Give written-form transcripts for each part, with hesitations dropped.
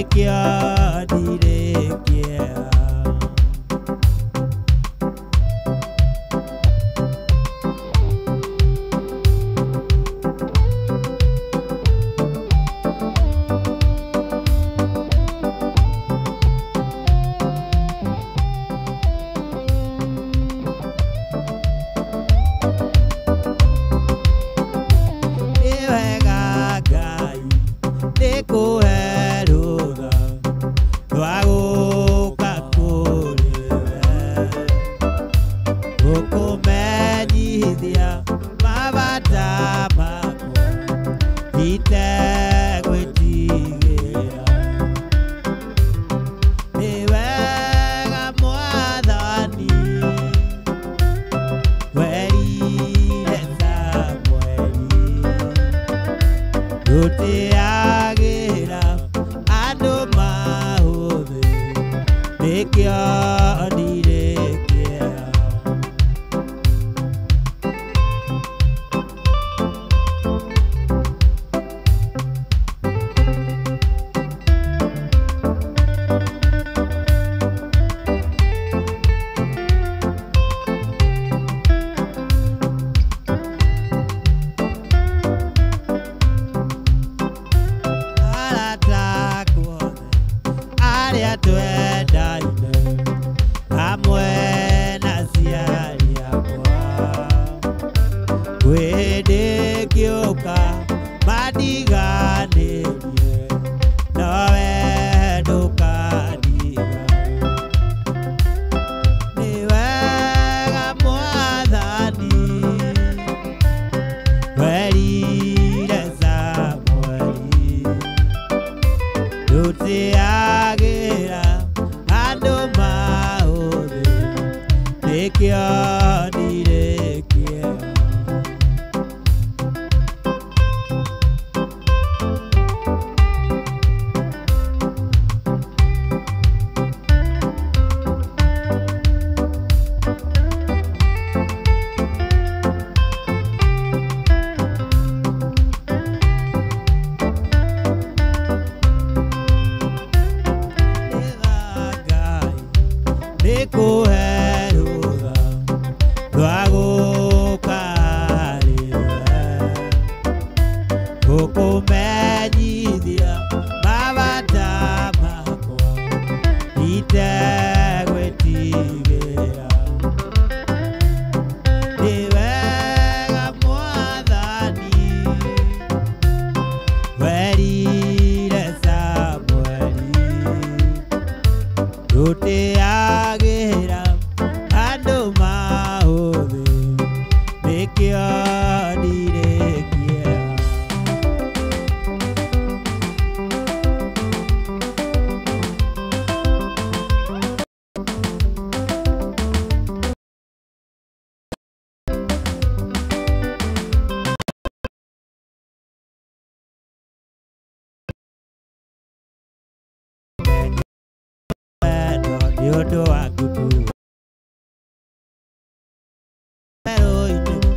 nikio ndirekia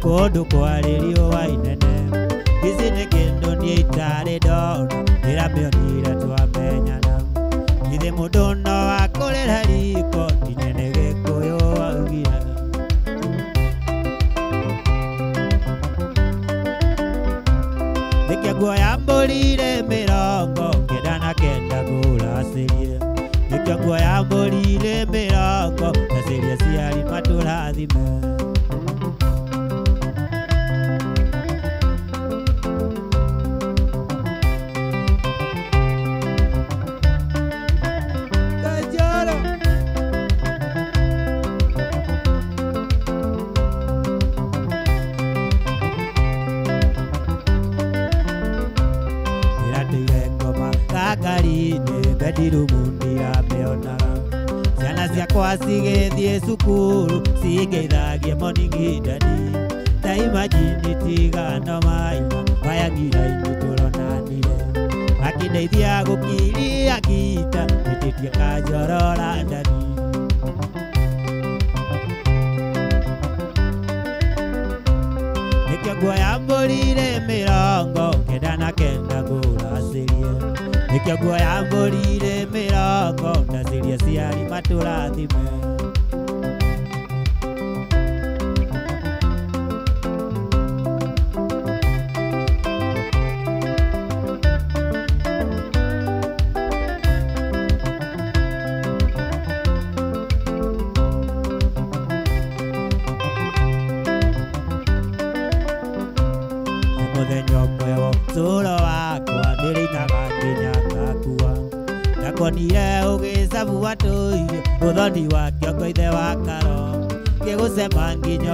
Kodu kwa rilio wa inene Gizine kendo ni itare dono Niramio nira tuwa menyana Gide mudono wa kore hariko Ninene geko yo wa ugira Nikia gua ya mbolire mirongo Kedana kenda gula sirie Nikia gua ya mbolire mirongo Na sirie siari matura dhime Bediru mundi ameona Ciana ciakwa cigithie cukuru cigeithagie morning dadi Daima jini tigano maina Wayangira-ini turonanire Akindeithia gukiria kita Nititie kanjorora ndani Nikio nguoya mbũrire mĩrongo kenda na kenda ngũracirie ikio nguo ya mbũri irĩ mĩrongo ndacirie ciari matũrathime. Mũthenya ũmwe wa ũtũũro wakwa ndĩrĩinaga nginya ngakua, ndakuonire ũgĩcabua tũirio ũthoni wakĩongo ithe wa Karo ngĩgũcema nginya